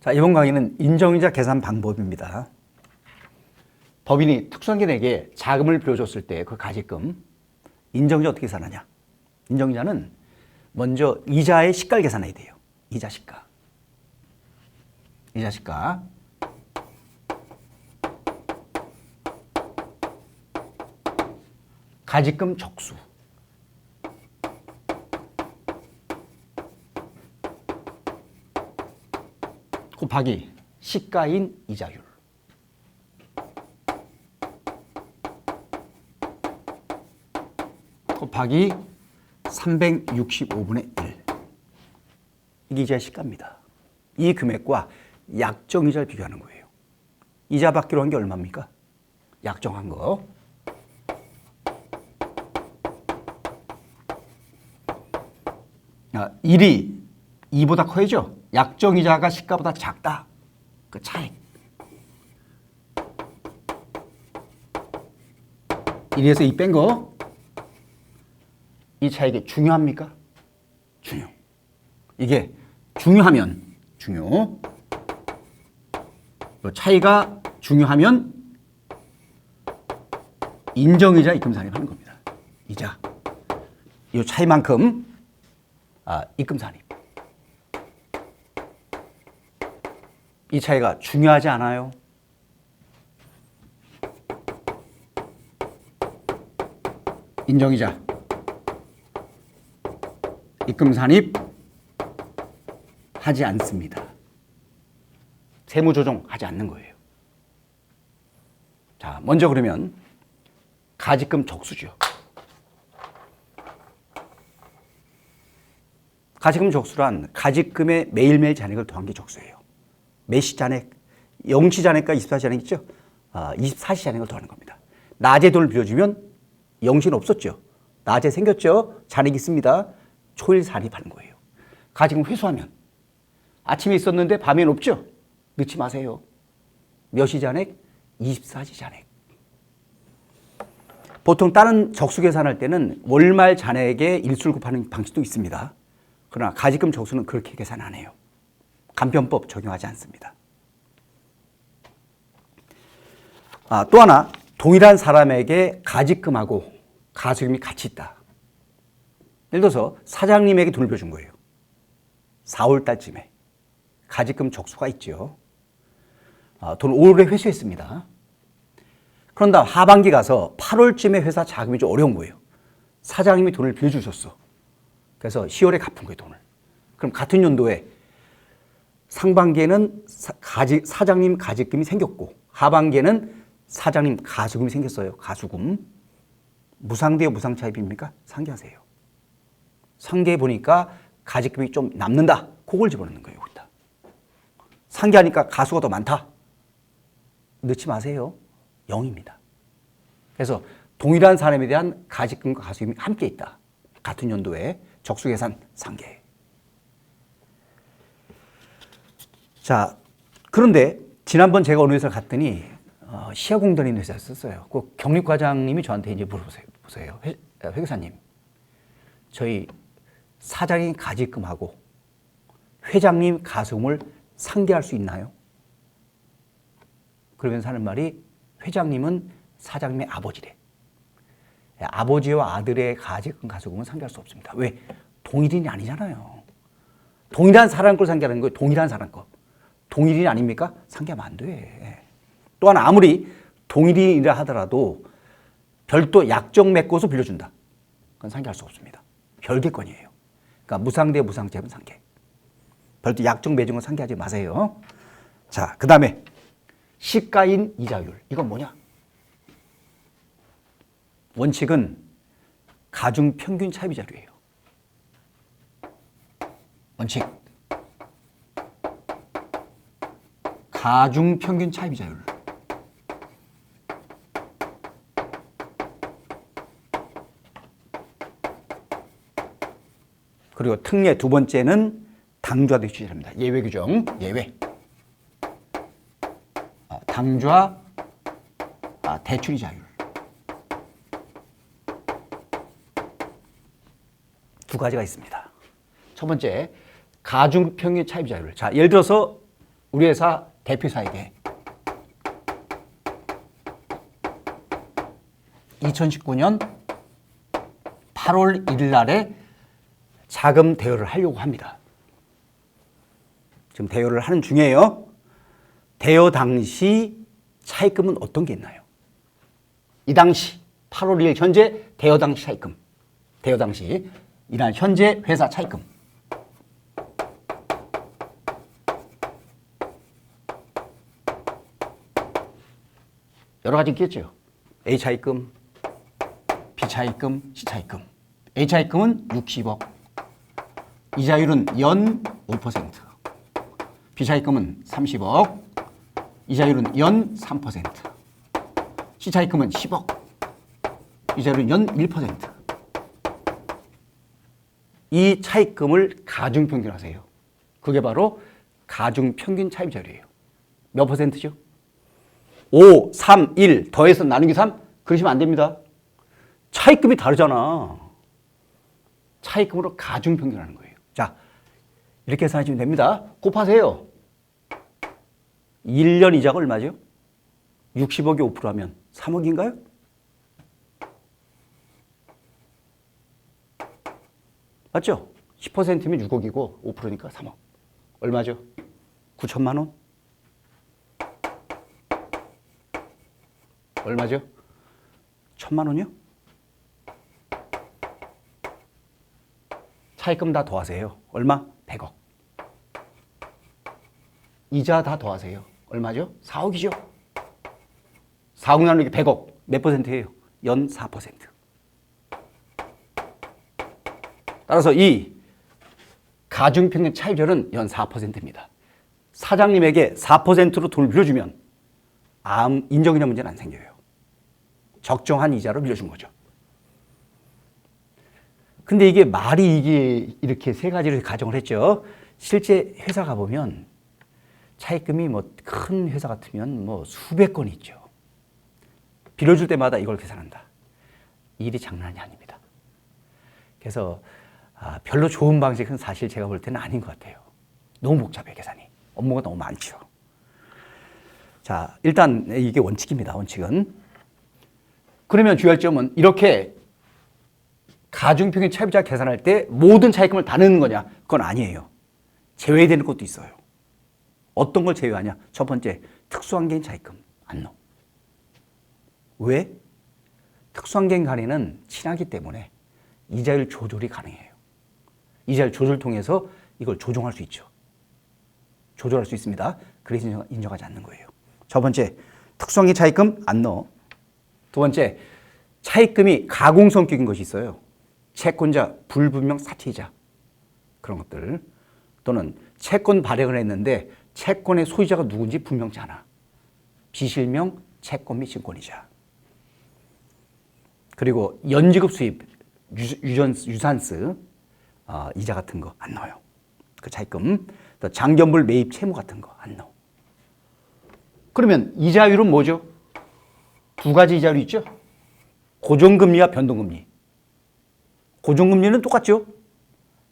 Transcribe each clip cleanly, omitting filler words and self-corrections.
자, 이번 강의는 인정이자 계산 방법입니다. 법인이 특수관계인에게 자금을 빌려줬을 때 그 가지금, 인정이자 어떻게 계산하냐? 인정이자는 먼저 이자의 시가를 계산해야 돼요. 이자 시가. 이자 시가. 가지금 적수. 곱하기 시가인 이자율. 곱하기 365분의 1. 이게 이자의 시가입니다. 이 금액과 약정이자를 비교하는 거예요. 이자 받기로 한 게 얼마입니까? 약정한 거. 아, 1이 2보다 커야죠. 약정이자가 시가보다 작다. 그 차익. 1에서 2 뺀 거. 이 차익이 중요합니까? 중요. 이게 중요하면 중요. 이 차이가 중요하면 인정이자 입금 산입하는 겁니다. 이자. 이 차이만큼 입금 산입. 이 차이가 중요하지 않아요? 인정이자 입금 산입 하지 않습니다. 세무 조정하지 않는 거예요. 자, 먼저 그러면 가지금 적수죠. 가지금 적수란 가지금의 매일매일 잔액을 더한 게 적수예요. 매시 잔액, 0시 잔액과 24시 잔액 있죠? 24시 잔액을 더하는 겁니다. 낮에 돈을 빌려주면 0시는 없었죠. 낮에 생겼죠? 잔액이 있습니다. 초일 산입하는 거예요. 가지금 회수하면 아침에 있었는데 밤에는 없죠? 넣지 마세요. 몇 시 잔액? 24시 잔액. 보통 다른 적수 계산할 때는 월말 잔액에 일수를 곱하는 방식도 있습니다. 그러나 가지금 적수는 그렇게 계산 안 해요. 간편법 적용하지 않습니다. 또 하나, 동일한 사람에게 가지금하고 가수금이 같이 있다. 예를 들어서 사장님에게 돈을 빌려준 거예요. 4월 달쯤에 가지금 적수가 있죠. 돈을 5월에 회수했습니다. 그런다 하반기 가서 8월쯤에 회사 자금이 좀 어려운 거예요. 사장님이 돈을 빌려주셨어. 그래서 10월에 갚은 거예요, 돈을. 그럼 같은 연도에 상반기에는 사장님 가지금이 생겼고 하반기에는 사장님 가수금이 생겼어요. 가수금. 무상대요, 무상차입입니까? 상계하세요. 상계해 보니까 가지금이 좀 남는다. 그걸 집어넣는 거예요. 여기다. 상계하니까 가수가 더 많다. 넣지 마세요. 0입니다. 그래서 동일한 사람에 대한 가지금과 가수금이 함께 있다. 같은 연도에 적수계산 상계. 자, 그런데 지난번 제가 어느 회사를 갔더니 시야공단인 회사였었어요. 그 경립과장님이 저한테 이제 물어보세요. 회계사님, 저희 사장님 가지금하고 회장님 가수금을 상계할 수 있나요? 그러면서 하는 말이 회장님은 사장님의 아버지래. 아버지와 아들의 가지금 가수금은 상계할 수 없습니다. 왜? 동일인이 아니잖아요. 동일한 사람 걸 상계하는 거예요. 동일한 사람 거. 동일인이 아닙니까? 상계하면 안 돼. 또 하나, 아무리 동일인이라 하더라도 별도 약정 맺고서 빌려준다. 그건 상계할 수 없습니다. 별개권이에요. 그러니까 무상대 무상채입은 상계. 별도 약정 맺은 건 상계하지 마세요. 자, 그 다음에 시가인 이자율. 이건 뭐냐? 원칙은 가중평균 차입이자료예요. 원칙. 가중평균 차입이자율. 그리고 특례 두 번째는 당좌 대출이랍니다. 예외 규정, 예외. 당좌 대출이자율. 두 가지가 있습니다. 첫 번째, 가중평균 차입이자율. 자, 예를 들어서 우리 회사 대표사에게 2019년 8월 1일 날에 자금 대여를 하려고 합니다. 지금 대여를 하는 중이에요. 대여 당시 차입금은 어떤 게 있나요? 이 당시 8월 1일 현재 대여 당시 차입금, 대여 당시 이날 현재 회사 차입금. 여러 가지 있겠죠. A 차입금, B 차입금, C 차입금. A 차입금은 60억. 이자율은 연 5%. B 차입금은 30억. 이자율은 연 3%. C 차입금은 10억. 이자율은 연 1%. 이 차입금을 가중평균하세요. 그게 바로 가중평균 차입자율이에요. 몇 퍼센트죠? 5, 3, 1 더해서 나누기 3? 그러시면 안 됩니다. 차입금이 다르잖아. 차입금으로 가중평균하는 거예요. 자, 이렇게 계산하시면 됩니다. 곱하세요. 1년 이자가 얼마죠? 60억이 5%하면 3억인가요? 맞죠? 10%면 6억이고 5%니까 3억. 얼마죠? 9천만 원? 얼마죠? 1,000만 원이요? 차입금 다 더하세요. 얼마? 100억. 이자 다 더하세요. 얼마죠? 4억이죠? 4억 나누기 100억. 몇 퍼센트예요? 연 4%. 따라서 이 가중평균 차입률은 연 4%입니다. 사장님에게 4%로 돈을 빌려주면 인정이나 문제는 안 생겨요. 적정한 이자로 빌려준 거죠. 근데 이게 말이 이렇게 세 가지를 가정을 했죠. 실제 회사 가보면 차입금이 뭐 큰 회사 같으면 뭐 수백 건이 있죠. 빌려줄 때마다 이걸 계산한다. 일이 장난이 아닙니다. 그래서 별로 좋은 방식은 사실 제가 볼 때는 아닌 것 같아요. 너무 복잡해, 계산이. 업무가 너무 많죠. 자, 일단 이게 원칙입니다. 원칙은. 그러면 주의할 점은 이렇게 가중평균 차입자 계산할 때 모든 차입금을 다 넣는 거냐? 그건 아니에요. 제외되는 것도 있어요. 어떤 걸 제외하냐? 첫 번째, 특수환경 차입금 안 넣어. 왜? 특수환경 간에는 친하기 때문에 이자율 조절이 가능해요. 이자율 조절 통해서 이걸 조정할 수 있죠. 조절할 수 있습니다. 그래서 인정하지 않는 거예요. 첫 번째, 특수환경 차입금 안 넣어. 두 번째, 차입금이 가공 성격인 것이 있어요. 채권자 불분명 사채이자 그런 것들, 또는 채권 발행을 했는데 채권의 소유자가 누군지 분명치 않아. 비실명 채권 및 증권이자. 그리고 연지급 수입, 유산스, 이자 같은 거 안 넣어요. 그 차입금. 또 장견불 매입 채무 같은 거 안 넣어. 그러면 이자율은 뭐죠? 두 가지 이자율이 있죠. 고정금리와 변동금리. 고정금리는 똑같죠.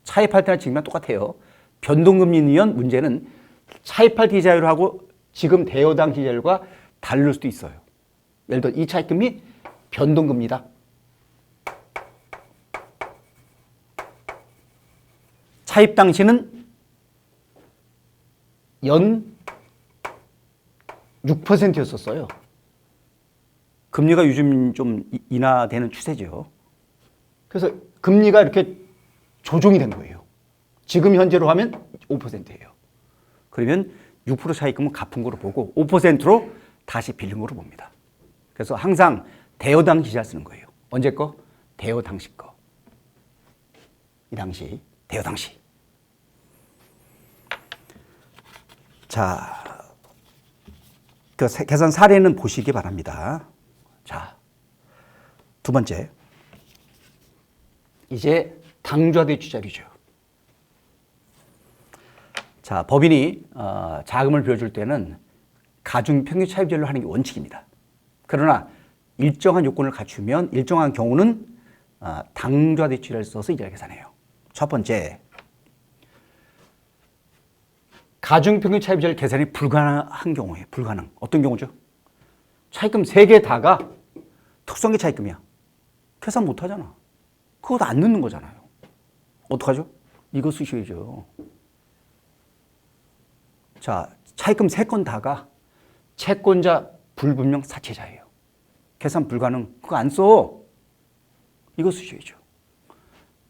차입할 때나 지금이랑 똑같아요. 변동금리는 문제는 차입할 때 이자율하고 지금 대여 당시 이자율과 다를 수도 있어요. 예를 들어 이 차입금이 변동금리다. 차입 당시는 연 6%였었어요. 금리가 요즘 좀 인하되는 추세죠. 그래서 금리가 이렇게 조정이 된 거예요. 지금 현재로 하면 5%예요. 그러면 6% 차입금은 갚은 거로 보고 5%로 다시 빌린 거로 봅니다. 그래서 항상 대여 당시 이자 쓰는 거예요. 언제 거? 대여 당시 거. 이 당시, 대여 당시. 자, 그 계산 사례는 보시기 바랍니다. 자, 두 번째. 이제 당좌대출자료죠. 자, 법인이 자금을 빌려줄 때는 가중평균 차입률로 하는 게 원칙입니다. 그러나 일정한 요건을 갖추면 일정한 경우는 당좌대출을 써서 이자를 계산해요. 첫 번째, 가중평균 차입비율 계산이 불가능한 경우에 불가능. 어떤 경우죠? 차입금 3개 다가 특수한계 차입금이야. 계산 못 하잖아. 그것도 안 넣는 거잖아요. 어떡하죠? 이거 쓰셔야죠. 자, 차입금 3건 다가 채권자 불분명 사채자예요. 계산 불가능. 그거 안 써. 이거 쓰셔야죠.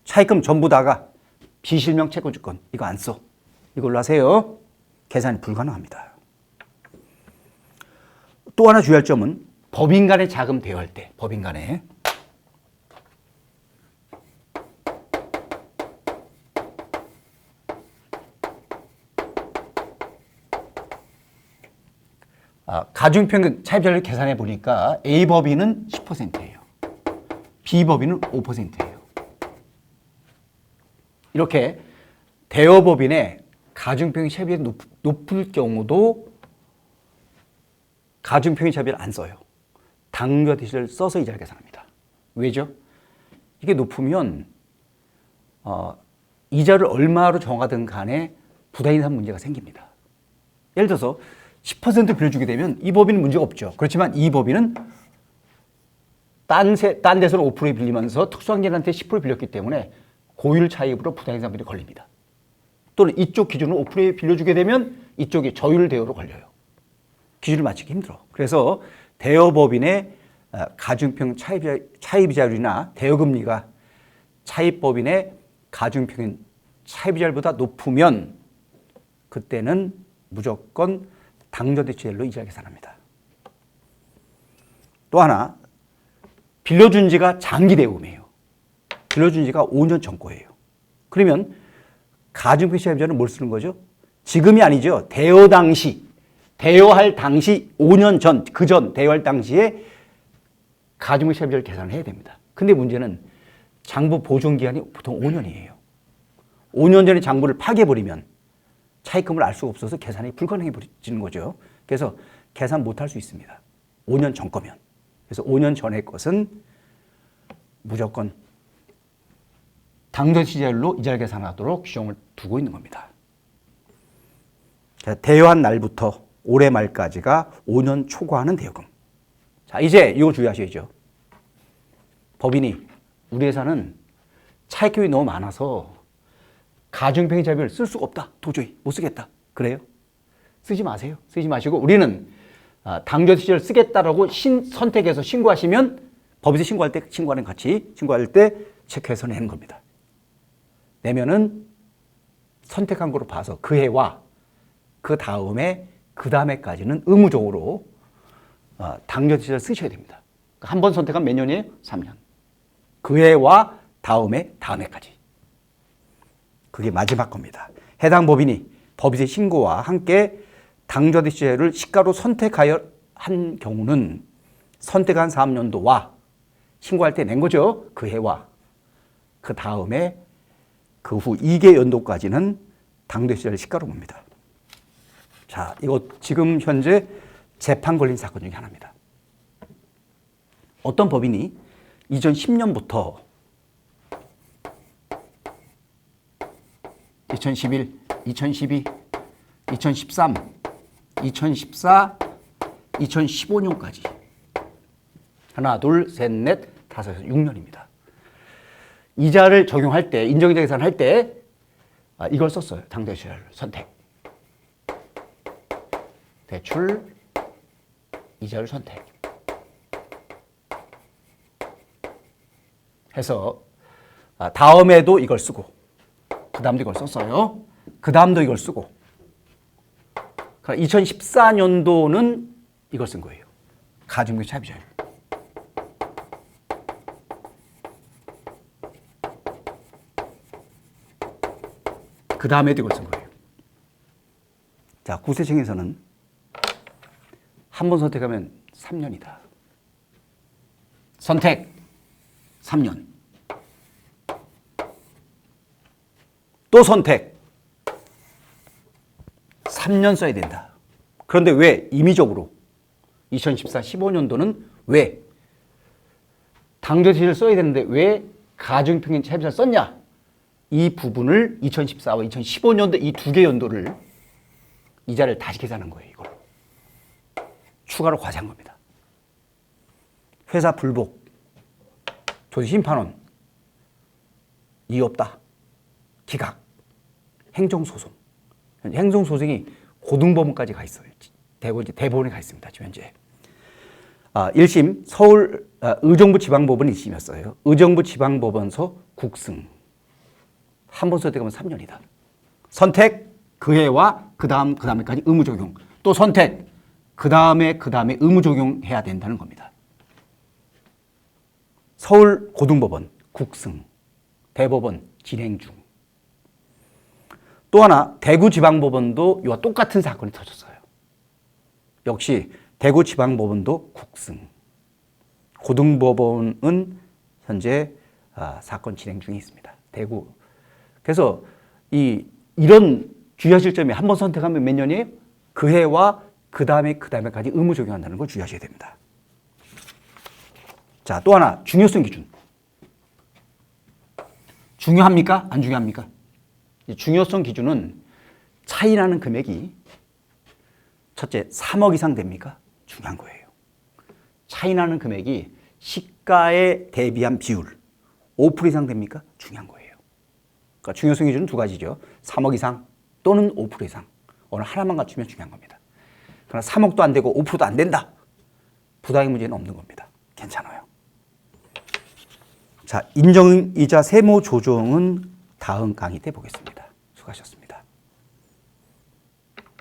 차입금 전부 다가 비실명 채권주권. 이거 안 써. 이걸로 하세요. 계산이 불가능합니다. 또 하나 주의할 점은 법인 간의 자금 대여할 때, 법인 간에 가중평균 차입자를 계산해 보니까 A법인은 10%예요. B법인은 5%예요. 이렇게 대여법인의 가중평균 차입비율이 높을 경우도 가중평균 차입비율을 안 써요. 당좌대시를 써서 이자를 계산합니다. 왜죠? 이게 높으면 이자를 얼마로 정하든 간에 부당이상 문제가 생깁니다. 예를 들어서 10% 빌려주게 되면 이 법인은 문제가 없죠. 그렇지만 이 법인은 딴 데서는 5%에 빌리면서 특수한계한테 10% 빌렸기 때문에 고율 차입으로 부당이상분이 걸립니다. 또는 이쪽 기준으로 5%에 빌려주게 되면 이쪽이 저율 대여로 걸려요. 기준을 맞추기 힘들어. 그래서 대여법인의 가중평 차입이자율이나 대여금리가 차입법인의 가중평균 차입이자율보다 높으면 그때는 무조건 당좌대출로 이자를 계산합니다. 또 하나, 빌려준 지가 장기 대금이에요. 빌려준 지가 5년 전 거예요. 그러면 가중평균 차입이자율은 뭘 쓰는 거죠? 지금이 아니죠. 대여 당시, 대여할 당시 5년 전, 그 전 대여할 당시에 가중평균 차입이자율 계산을 해야 됩니다. 근데 문제는 장부 보존 기간이 보통 5년이에요. 5년 전에 장부를 파괴해버리면 차입금을 알 수가 없어서 계산이 불가능해지는 거죠. 그래서 계산 못할 수 있습니다. 5년 전 거면. 그래서 5년 전의 것은 무조건 당좌대출로 이자를 계산하도록 규정을 두고 있는 겁니다. 대여한 날부터 올해 말까지가 5년 초과하는 대여금. 자, 이제 이거 주의하셔야죠. 법인이 우리 회사는 차입금이 너무 많아서 가중평균 차입비율 쓸 수가 없다. 도저히 못 쓰겠다. 그래요? 쓰지 마세요. 쓰지 마시고 우리는 당좌대출을 쓰겠다라고 선택해서 신고하시면 법인세 신고할 때 신고하는 같이 신고할 때 체크해서 내는 겁니다. 내면은 선택한 거로 봐서 그 해와 그 다음에까지는 의무적으로 당좌대출을 쓰셔야 됩니다. 한 번 선택하면 몇 년이에요? 3년. 그 해와 다음해까지. 그게 마지막 겁니다. 해당 법인이 법인세 신고와 함께 당좌대출을 시가로 선택하여 한 경우는 선택한 사업연도와 신고할 때 낸 거죠. 그 해와 그 다음에 그 후 2개 연도까지는 당좌대출을 시가로 봅니다. 자, 이거 지금 현재 재판 걸린 사건 중에 하나입니다. 어떤 법인이 2010년부터 2011, 2012, 2013, 2014, 2015년까지 하나, 둘, 셋, 넷, 다섯, 6년입니다. 이자를 적용할 때, 인정이자 계산할 때 이걸 썼어요. 당대출 선택. 대출, 이자를 선택. 해서 다음에도 이걸 쓰고 그 다음도 이걸 썼어요. 그 다음도 이걸 쓰고 2014년도는 이걸 쓴 거예요. 가중평균 차입비자율. 그 다음에도 이걸 쓴 거예요. 자, 구세청에서는 한 번 선택하면 3년이다. 선택 3년. 또 선택 3년 써야 된다. 그런데 왜 임의적으로 2014, 15년도는 왜 당좌대출을 써야 되는데 왜 가중평균 차입비자를 썼냐? 이 부분을 2014와 2015년도 이 두 개 연도를 이자를 다시 계산한 거예요. 이걸 추가로 과세한 겁니다. 회사 불복, 조직 심판원, 이의 없다, 기각, 행정소송. 행정소송이 고등법원까지 가 있어요. 대법원에 가 있습니다. 지금 현재. 1심 서울 의정부 지방법원 1심이었어요. 의정부 지방법원서 국승. 한 번 선택하면 3년이다. 선택, 그 해와 그 다음에까지 의무 적용. 또 선택, 그 다음에 의무 적용해야 된다는 겁니다. 서울 고등법원 국승, 대법원 진행 중. 또 하나 대구지방법원도 이와 똑같은 사건이 터졌어요. 역시 대구지방법원도 국승. 고등법원은 현재 사건 진행 중에 있습니다. 대구. 그래서 이런 주의하실 점이 한 번 선택하면 몇 년이에요? 그 해와 그 다음에까지 의무 적용한다는 걸 주의하셔야 됩니다. 자, 또 하나 중요성 기준. 중요합니까? 안 중요합니까? 중요성 기준은 차이나는 금액이 첫째 3억 이상 됩니까? 중요한 거예요. 차이나는 금액이 시가에 대비한 비율 5% 이상 됩니까? 중요한 거예요. 그러니까 중요성 기준은 두 가지죠. 3억 이상 또는 5% 이상. 어느 하나만 갖추면 중요한 겁니다. 그러나 3억도 안 되고 5%도 안 된다. 부당의 문제는 없는 겁니다. 괜찮아요. 자, 인정이자 세무 조정은 다음 강의 때 보겠습니다. 수고하셨습니다.